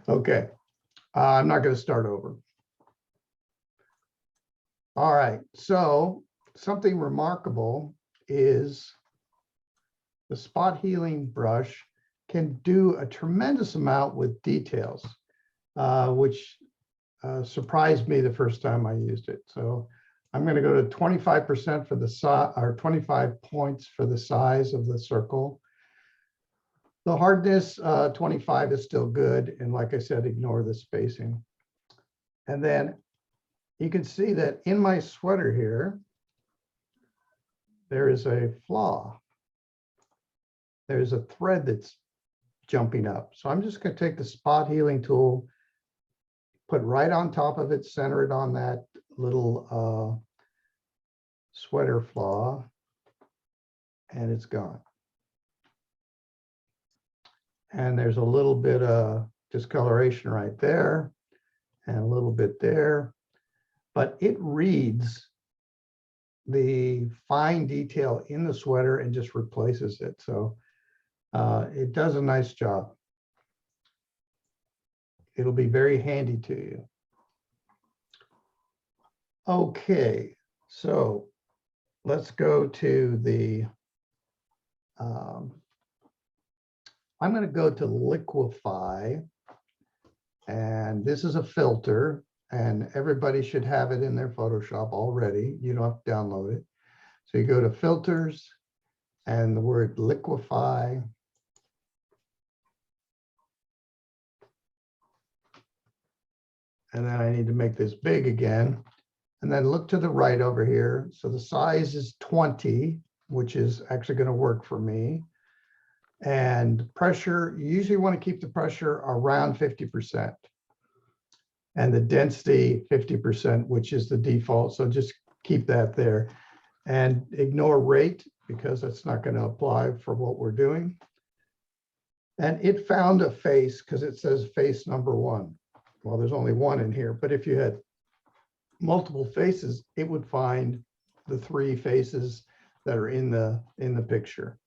Okay, I'm not going to start over. All right, so something remarkable is the spot healing brush can do a tremendous amount with details, which surprised me the first time I used it. So I'm going to go to 25% for the size, or 25 points for the size of the circle. The hardness, 25 is still good. And like I said, ignore the spacing. And then you can see that in my sweater here, there is a flaw. There's a thread that's jumping up. So I'm just going to take the spot healing tool, put right on top of it, center it on that little sweater flaw, and it's gone. And there's a little bit of discoloration right there and a little bit there, but it reads the fine detail in the sweater and just replaces it. So it does a nice job. It'll be very handy to you. Okay, so let's go to the, I'm going to go to liquefy, and this is a filter, and everybody should have it in their Photoshop already. You don't have to download it. So you go to filters and the word liquefy. And then I need to make this big again. And then look to the right over here. So the size is 20, which is actually going to work for me. And pressure, you usually want to keep the pressure around 50%. And the density 50%, which is the default. So just keep that there. And ignore rate, because that's not going to apply for what we're doing. And it found a face because it says face number 1. Well, there's only 1 in here, but if you had multiple faces, it would find the 3 faces that are in the picture.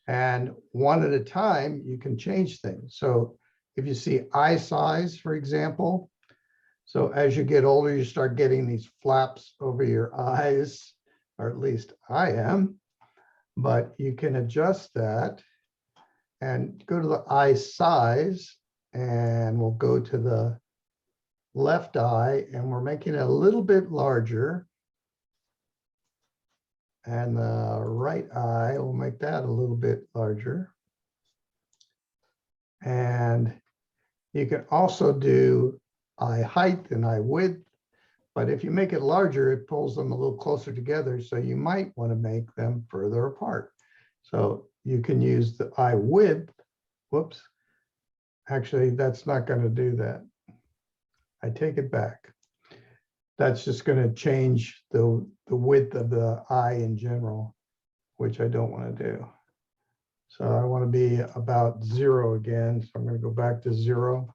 And one at a time, you can change things. So if you see eye size, for example, so as you get older, you start getting these flaps over your eyes, or at least I am, but you can adjust that and go to the eye size, and we'll go to the left eye, and we're making it a little bit larger. And the right eye, we'll make that a little bit larger. And you can also do eye height and eye width, but if you make it larger, it pulls them a little closer together. So you might want to make them further apart. So you can use the eye width. Whoops. Actually, that's not going to do that. I take it back. That's just going to change the width of the eye in general, which I don't want to do. So I want to be about 0 again. So I'm going to go back to 0.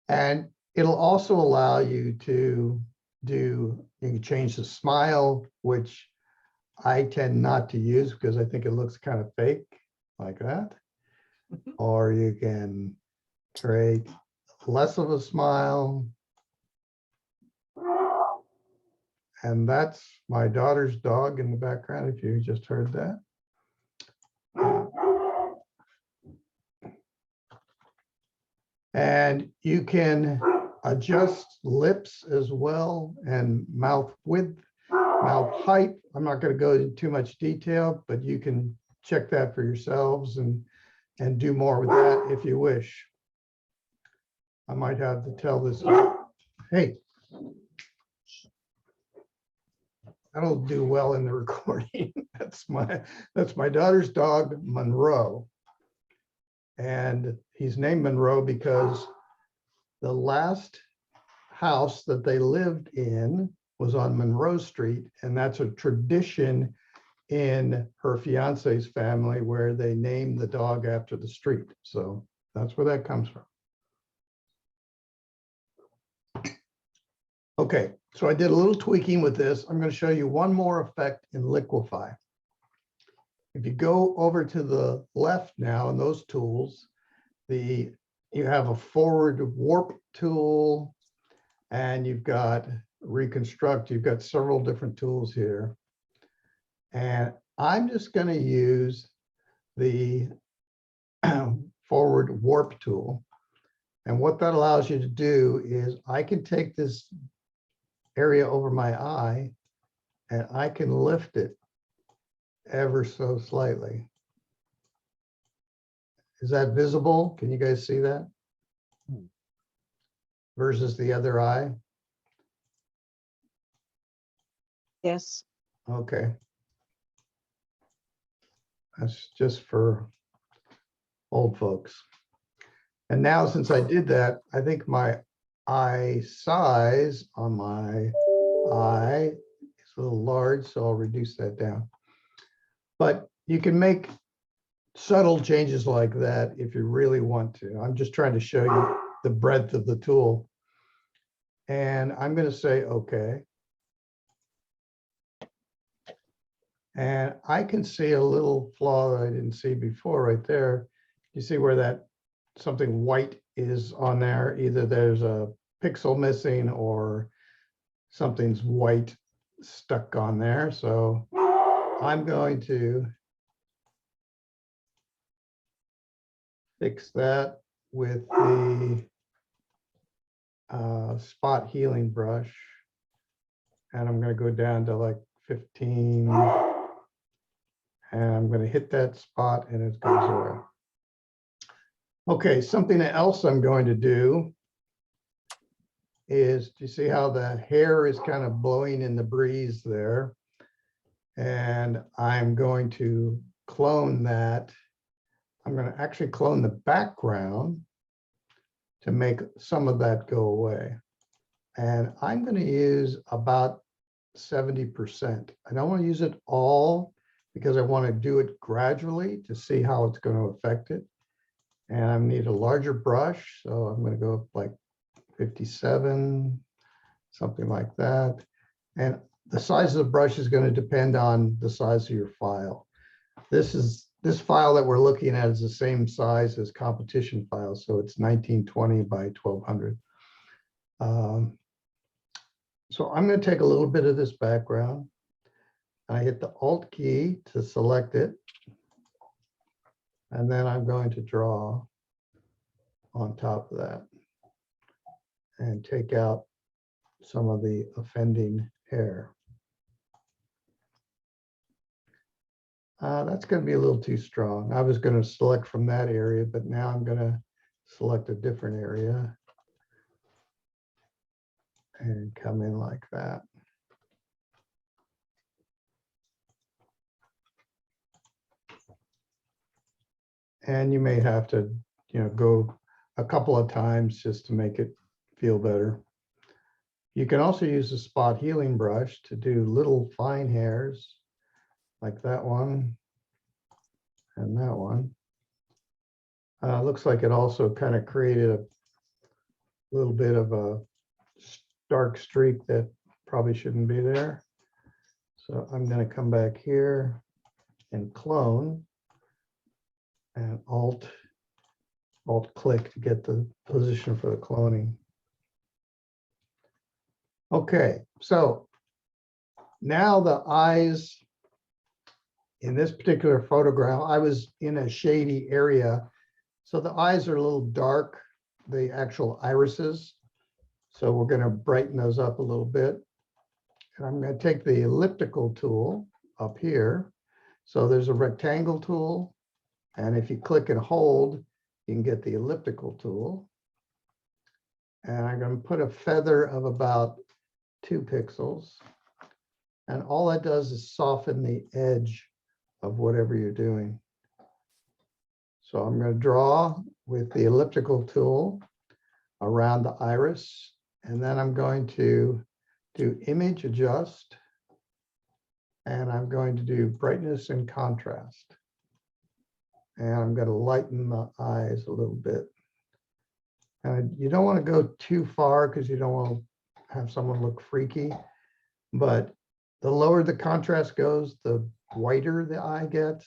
And it'll also allow you to you can change the smile, which I tend not to use because I think it looks kind of fake like that. Or you can create less of a smile. And that's my daughter's dog in the background, if you just heard that. And you can adjust lips as well, and mouth width, mouth height. I'm not going to go into too much detail, but you can check that for yourselves and do more with that if you wish. I might have to tell this. Hey, that'll do well in the recording. That's my daughter's dog, Monroe. And he's named Monroe because the last house that they lived in was on Monroe Street. And that's a tradition in her fiance's family where they named the dog after the street. So that's where that comes from. Okay, so I did a little tweaking with this. I'm going to show you one more effect in liquefy. If you go over to the left now in those tools, the you have a forward warp tool, and you've got reconstruct. You've got several different tools here. And I'm just going to use the forward warp tool. And what that allows you to do is I can take this area over my eye and I can lift it ever so slightly. Is that visible? Can you guys see that? Versus the other eye? Yes. Okay. That's just for old folks. And now, since I did that, I think my eye size on my eye is a little large, so I'll reduce that down. But you can make subtle changes like that if you really want to. I'm just trying to show you the breadth of the tool. And I'm going to say, okay. And I can see a little flaw that I didn't see before right there. You see where that something white is on there? Either there's a pixel missing or something's white stuck on there. So I'm going to fix that with the spot healing brush. And I'm going to go down to like 15. And I'm going to hit that spot and it goes away. Okay, something else I'm going to do is, do you see how the hair is kind of blowing in the breeze there? And I'm going to clone that. I'm going to actually clone the background to make some of that go away. And I'm going to use about 70%. I don't want to use it all because I want to do it gradually to see how it's going to affect it. And I need a larger brush, so I'm going to go up like 57, something like that. And the size of the brush is going to depend on the size of your file. This file that we're looking at is the same size as competition files, so it's 1920 by 1200. So I'm going to take a little bit of this background. I hit the Alt key to select it. And then I'm going to draw on top of that and take out some of the offending hair. That's going to be a little too strong. I was going to select from that area, but now I'm going to select a different area and come in like that. And you may have to, go a couple of times just to make it feel better. You can also use the spot healing brush to do little fine hairs like that one and that one. Looks like it also kind of created a little bit of a dark streak that probably shouldn't be there. So I'm going to come back here and clone and Alt click to get the position for the cloning. Okay, so now the eyes in this particular photograph, I was in a shady area. So the eyes are a little dark, the actual irises. So we're going to brighten those up a little bit. And I'm going to take the elliptical tool up here. So there's a rectangle tool. And if you click and hold, you can get the elliptical tool. And I'm going to put a feather of about 2 pixels. And all that does is soften the edge of whatever you're doing. So I'm going to draw with the elliptical tool around the iris. And then I'm going to do image adjust. And I'm going to do brightness and contrast. And I'm going to lighten the eyes a little bit. And you don't want to go too far because you don't want to have someone look freaky. But the lower the contrast goes, the whiter the eye gets.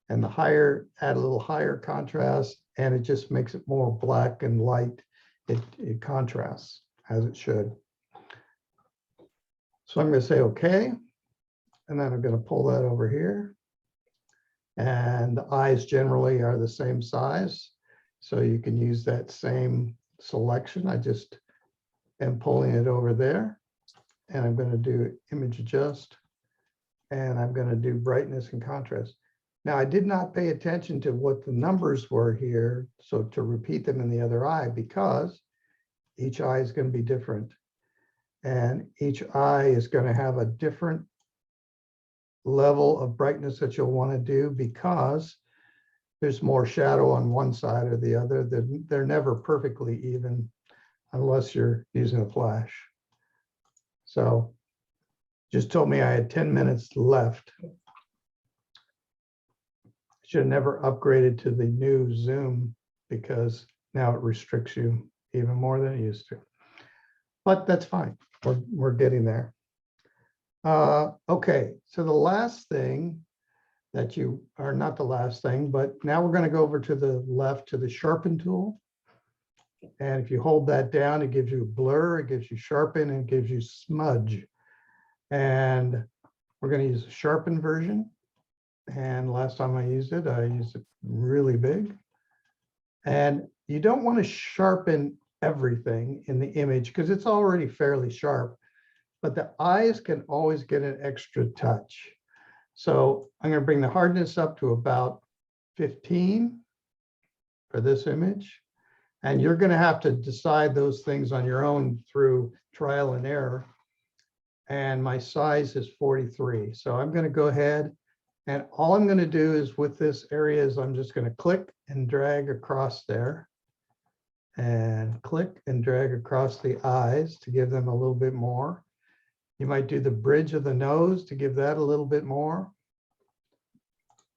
And the higher, add a little higher contrast, and it just makes it more black and light. It contrasts as it should. So I'm going to say okay, and then I'm going to pull that over here. And the eyes generally are the same size, so you can use that same selection. I just am pulling it over there, and I'm going to do image adjust, and I'm going to do brightness and contrast. Now, I did not pay attention to what the numbers were here, so to repeat them in the other eye, because each eye is going to be different. And each eye is going to have a different level of brightness that you'll want to do, because there's more shadow on one side or the other. They're never perfectly even unless you're using a flash. So just told me I had 10 minutes left. Should have never upgraded to the new Zoom, because now it restricts you even more than it used to. But that's fine. We're getting there. Okay, so the last thing that you are, not the last thing, but now we're going to go over to the left to the sharpen tool. And if you hold that down, it gives you blur, it gives you sharpen, and it gives you smudge. And we're going to use the sharpen version. And last time I used it really big. And you don't want to sharpen everything in the image because it's already fairly sharp, but the eyes can always get an extra touch. So I'm going to bring the hardness up to about 15 for this image. And you're going to have to decide those things on your own through trial and error. And my size is 43. So I'm going to go ahead, and all I'm going to do is with this area is I'm just going to click and drag across there, and click and drag across the eyes to give them a little bit more. You might do the bridge of the nose to give that a little bit more.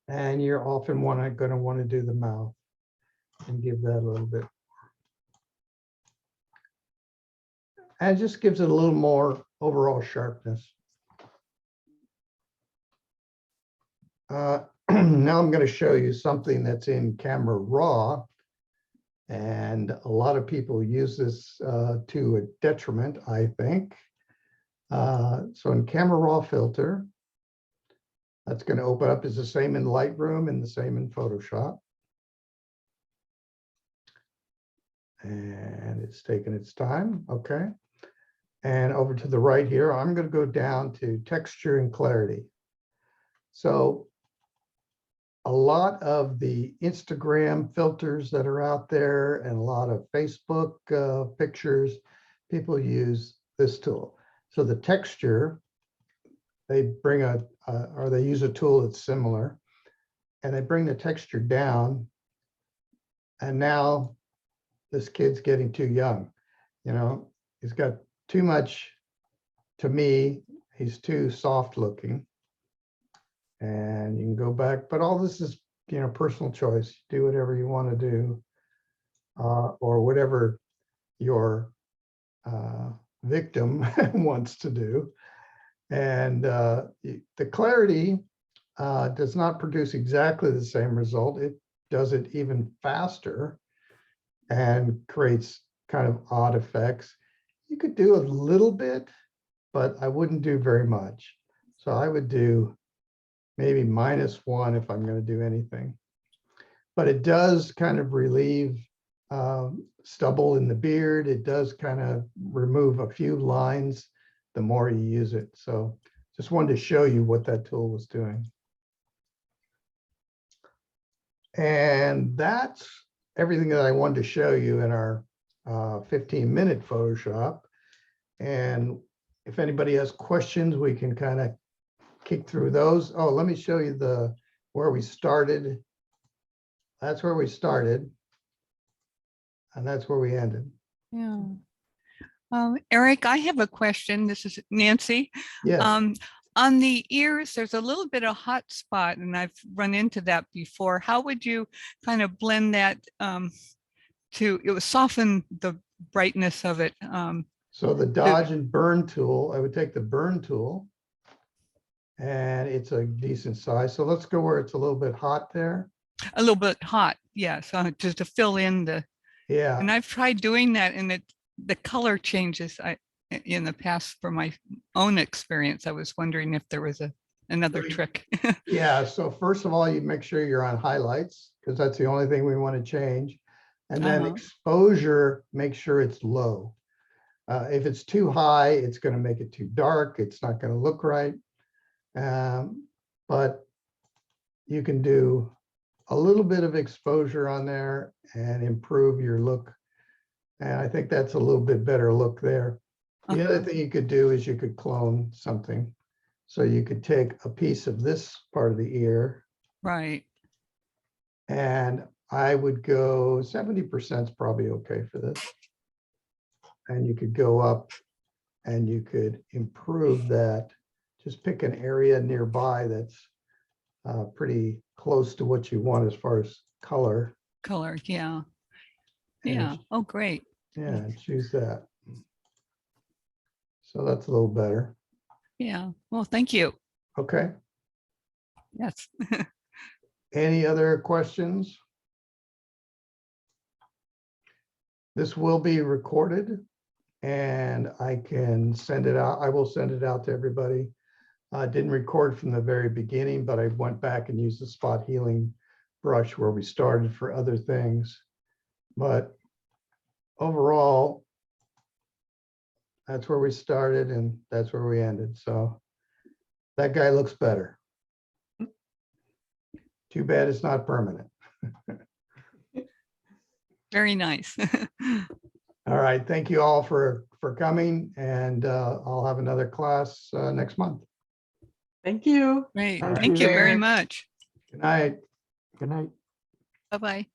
And you're often going to want to do the mouth and give that a little bit. And it just gives it a little more overall sharpness. Now I'm going to show you something that's in Camera Raw. And a lot of people use this to a detriment, I think. So in Camera Raw filter, that's going to open up. Is the same in Lightroom and the same in Photoshop. And it's taking its time. Okay. And over to the right here, I'm going to go down to texture and clarity. So a lot of the Instagram filters that are out there and a lot of Facebook pictures, people use this tool. So the texture, they bring or they use a tool that's similar, and they bring the texture down. And now this kid's getting too young. You know, he's got too much, to me, he's too soft looking. And you can go back, but all this is, you know, personal choice. Do whatever you want to do, or whatever your victim wants to do. And the clarity does not produce exactly the same result. It does it even faster and creates kind of odd effects. You could do a little bit, but I wouldn't do very much. So I would do maybe -1 if I'm going to do anything. But it does kind of relieve stubble in the beard. It does kind of remove a few lines the more you use it. So just wanted to show you what that tool was doing. And that's everything that I wanted to show you in our 15-minute Photoshop. And if anybody has questions, we can kind of kick through those. Oh, let me show you where we started. That's where we started. And that's where we ended. Yeah. Eric, I have a question. This is Nancy. Yes. On the ears, there's a little bit of hot spot, and I've run into that before. How would you kind of blend that to soften the brightness of it? So the dodge and burn tool, I would take the burn tool and it's a decent size. So let's go where it's a little bit hot there. A little bit hot, yes, just to fill in the, Yeah. and I've tried doing that and the color changes. In the past, for my own experience, I was wondering if there was another So trick. Yeah, so first of all, you make sure you're on highlights because that's the only thing we want to change. And then exposure, make sure it's low. If it's too high, it's going to make it too dark. It's not going to look right. But you can do a little bit of exposure on there and improve your look. And I think that's a little bit better look there. The other thing you could do is you could clone something. So you could take a piece of this part of the ear. Right. And I would go 70% is probably okay for this. And you could go up and you could improve that. Just pick an area nearby that's pretty close to what you want as far as color. Color, yeah. And Yeah. Oh, great. Yeah, choose that. So that's a little better. Yeah. Well, thank you. Okay. Yes. Any other questions? This will be recorded and I can send it out. I will send it out to everybody. I didn't record from the very beginning, but I went back and used the spot healing brush where we started for other things. But overall, that's where we started and that's where we ended. So that guy looks better. Too bad it's not permanent. Very nice. All right, thank you all for coming, and I'll have another class next month. Thank you. Great. All right. Thank you very Sure. much. Good night. Good night. Bye-bye.